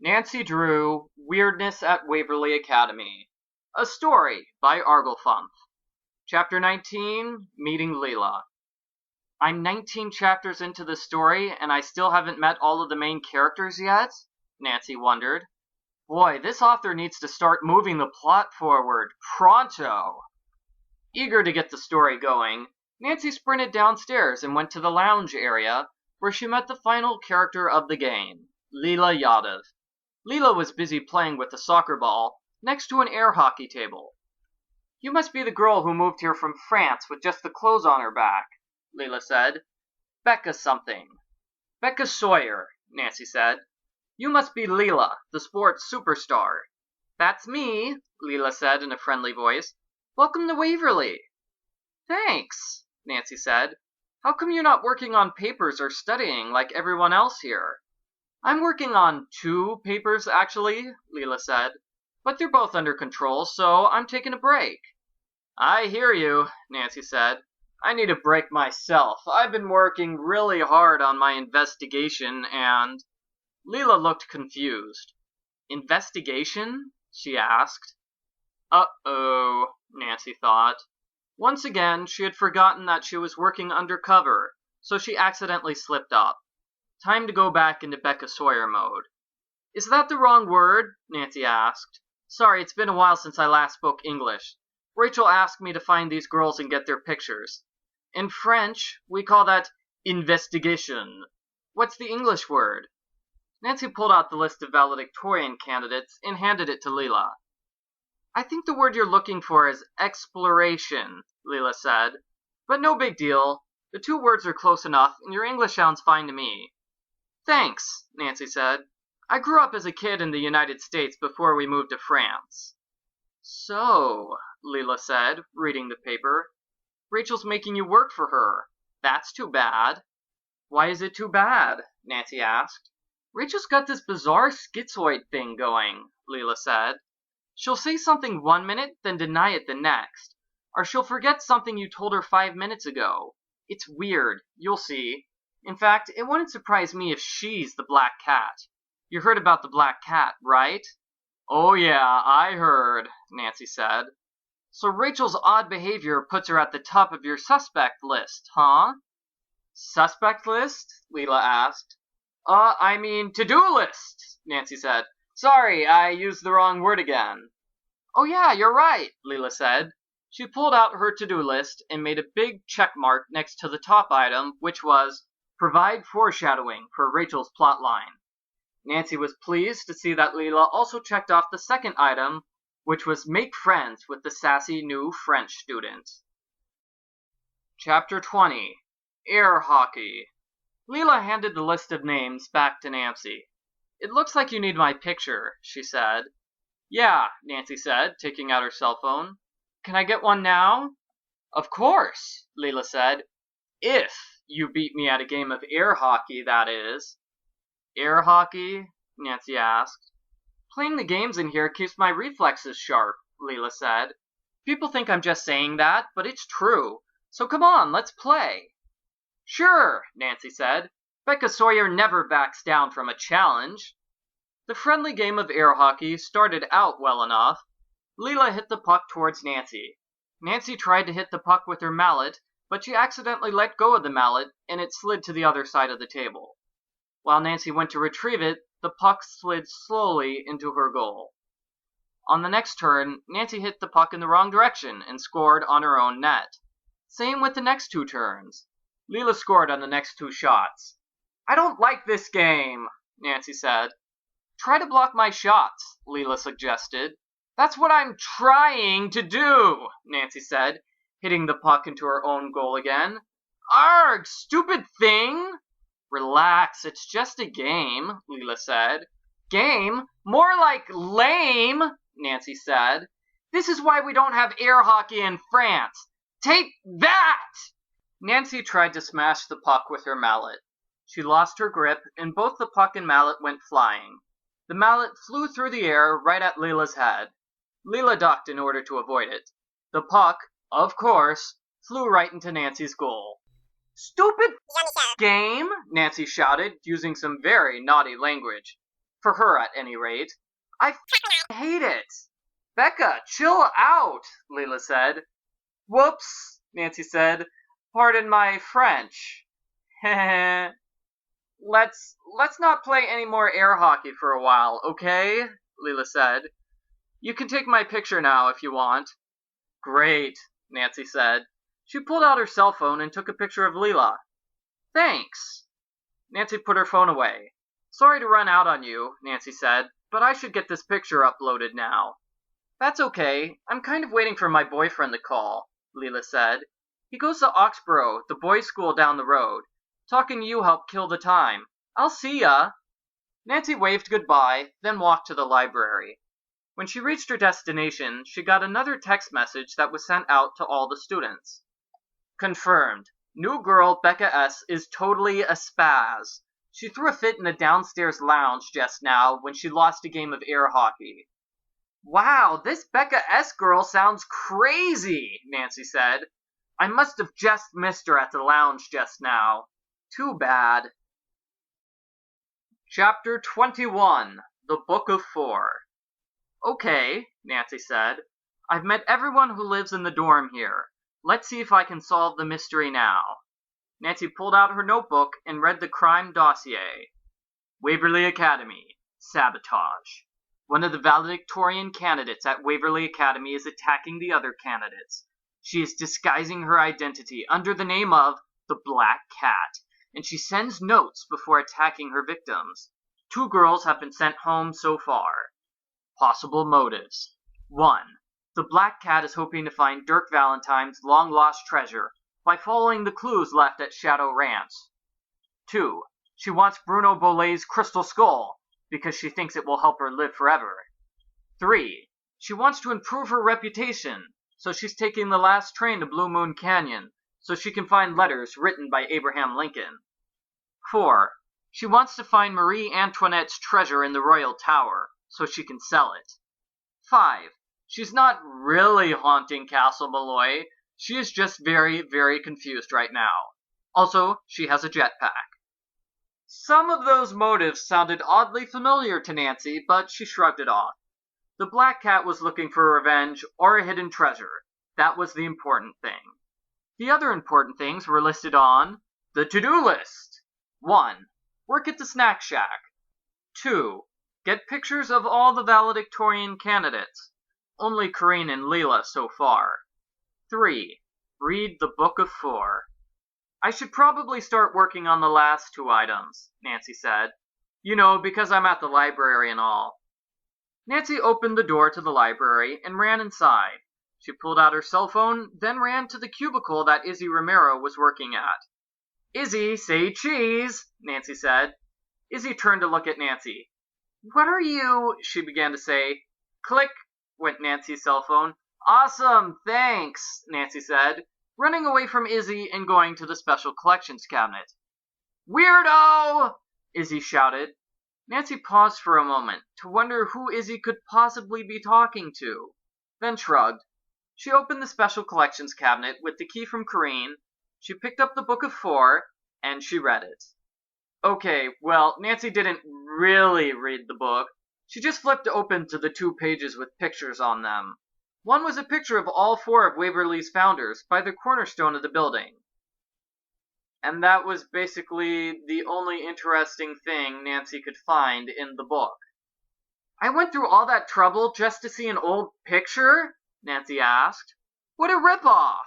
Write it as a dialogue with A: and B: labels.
A: Nancy Drew, Weirdness at Waverly Academy. A story by Arglefumph. Chapter 19, Meeting Leela. I'm 19 chapters into the story, and I still haven't met all of the main characters yet? Nancy wondered. Boy, this author needs to start moving the plot forward, pronto! Eager to get the story going, Nancy sprinted downstairs and went to the lounge area, where she met the final character of the game, Leela Yadav. Leela was busy playing with a soccer ball next to an air hockey table. You must be the girl who moved here from France with just the clothes on her back, Leela said. Becca something. Becca Sawyer, Nancy said. You must be Leela, the sports superstar. That's me, Leela said in a friendly voice. Welcome to Waverly. Thanks, Nancy said. How come you're not working on papers or studying like everyone else here? I'm working on 2 papers, actually, Leela said. But they're both under control, so I'm taking a break. I hear you, Nancy said. I need a break myself. I've been working really hard on my investigation and... Leela looked confused. Investigation? She asked. Uh-oh, Nancy thought. Once again, she had forgotten that she was working undercover, so she accidentally slipped up. Time to go back into Becca Sawyer mode. Is that the wrong word? Nancy asked. Sorry, it's been a while since I last spoke English. Rachel asked me to find these girls and get their pictures. In French, we call that investigation. What's the English word? Nancy pulled out the list of valedictorian candidates and handed it to Leela. I think the word you're looking for is exploration, Leela said. But no big deal. The 2 words are close enough, and your English sounds fine to me. Thanks, Nancy said. I grew up as a kid in the United States before we moved to France. So, Leela said, reading the paper, Rachel's making you work for her. That's too bad. Why is it too bad? Nancy asked. Rachel's got this bizarre schizoid thing going, Leela said. She'll say something one minute, then deny it the next. Or she'll forget something you told her 5 minutes ago. It's weird, you'll see. In fact, it wouldn't surprise me if she's the black cat. You heard about the black cat, right? Oh yeah, I heard, Nancy said. So Rachel's odd behavior puts her at the top of your suspect list, huh? Suspect list? Leela asked. I mean to-do list, Nancy said. Sorry, I used the wrong word again. Oh yeah, you're right, Leela said. She pulled out her to-do list and made a big check mark next to the top item, which was provide foreshadowing for Rachel's plotline. Nancy was pleased to see that Leela also checked off the second item, which was make friends with the sassy new French student. Chapter 20, Air Hockey. Leela handed the list of names back to Nancy. It looks like you need my picture, she said. Yeah, Nancy said, taking out her cell phone. Can I get one now? Of course, Leela said. If you beat me at a game of air hockey, that is. Air hockey? Nancy asked. Playing the games in here keeps my reflexes sharp, Leela said. People think I'm just saying that, but it's true. So come on, let's play. Sure, Nancy said. Becca Sawyer never backs down from a challenge. The friendly game of air hockey started out well enough. Leela hit the puck towards Nancy. Nancy tried to hit the puck with her mallet, but she accidentally let go of the mallet, and it slid to the other side of the table. While Nancy went to retrieve it, the puck slid slowly into her goal. On the next turn, Nancy hit the puck in the wrong direction and scored on her own net. Same with the next 2 turns. Leela scored on the next 2 shots. I don't like this game, Nancy said. Try to block my shots, Leela suggested. That's what I'm trying to do, Nancy said, hitting the puck into her own goal again. Arg, stupid thing! Relax, it's just a game, Leela said. Game? More like lame, Nancy said. This is why we don't have air hockey in France. Take that! Nancy tried to smash the puck with her mallet. She lost her grip, and both the puck and mallet went flying. The mallet flew through the air right at Leela's head. Leela ducked in order to avoid it. The puck, of course, flew right into Nancy's goal. Stupid game, Nancy shouted, using some very naughty language. For her, at any rate. I hate it. Becca, chill out, Leela said. Whoops, Nancy said. Pardon my French. Heh. Let's not play any more air hockey for a while, okay? Leela said. You can take my picture now if you want. Great, Nancy said. She pulled out her cell phone and took a picture of Leela. Thanks. Nancy put her phone away. Sorry to run out on you, Nancy said, but I should get this picture uploaded now. That's okay. I'm kind of waiting for my boyfriend to call, Leela said. He goes to Oxborough, the boys' school down the road. Talking to you helped kill the time. I'll see ya. Nancy waved goodbye, then walked to the library. When she reached her destination, she got another text message that was sent out to all the students. Confirmed. New girl Becca S. is totally a spaz. She threw a fit in the downstairs lounge just now when she lost a game of air hockey. Wow, this Becca S. girl sounds crazy, Nancy said. I must have just missed her at the lounge just now. Too bad. Chapter 21, The Book of Four. Okay, Nancy said. I've met everyone who lives in the dorm here. Let's see if I can solve the mystery now. Nancy pulled out her notebook and read the crime dossier. Waverly Academy. Sabotage. One of the valedictorian candidates at Waverly Academy is attacking the other candidates. She is disguising her identity under the name of the Black Cat, and she sends notes before attacking her victims. 2 girls have been sent home so far. Possible motives. 1. The Black Cat is hoping to find Dirk Valentine's long-lost treasure by following the clues left at Shadow Ranch. 2. She wants Bruno Bolet's crystal skull because she thinks it will help her live forever. 3. She wants to improve her reputation, so she's taking the last train to Blue Moon Canyon so she can find letters written by Abraham Lincoln. 4. She wants to find Marie Antoinette's treasure in the Royal Tower so she can sell it. 5. She's not really haunting Castle Malloy. She is just very, very confused right now. Also, she has a jetpack. Some of those motives sounded oddly familiar to Nancy, but she shrugged it off. The Black Cat was looking for revenge or a hidden treasure. That was the important thing. The other important things were listed on the to-do list. 1. Work at the snack shack. 2. Get pictures of all the valedictorian candidates. Only Corinne and Leela so far. 3. Read the Book of Four. I should probably start working on the last 2 items, Nancy said. You know, because I'm at the library and all. Nancy opened the door to the library and ran inside. She pulled out her cell phone, then ran to the cubicle that Izzy Romero was working at. Izzy, say cheese, Nancy said. Izzy turned to look at Nancy. What are you? She began to say. Click, went Nancy's cell phone. Awesome, thanks, Nancy said, running away from Izzy and going to the special collections cabinet. Weirdo! Izzy shouted. Nancy paused for a moment to wonder who Izzy could possibly be talking to, then shrugged. She opened the special collections cabinet with the key from Corinne. She picked up the Book of Four, and she read it. Okay, well, Nancy didn't really read the book. She just flipped open to the 2 pages with pictures on them. One was a picture of all 4 of Waverly's founders by the cornerstone of the building. And that was basically the only interesting thing Nancy could find in the book. I went through all that trouble just to see an old picture? Nancy asked. What a ripoff!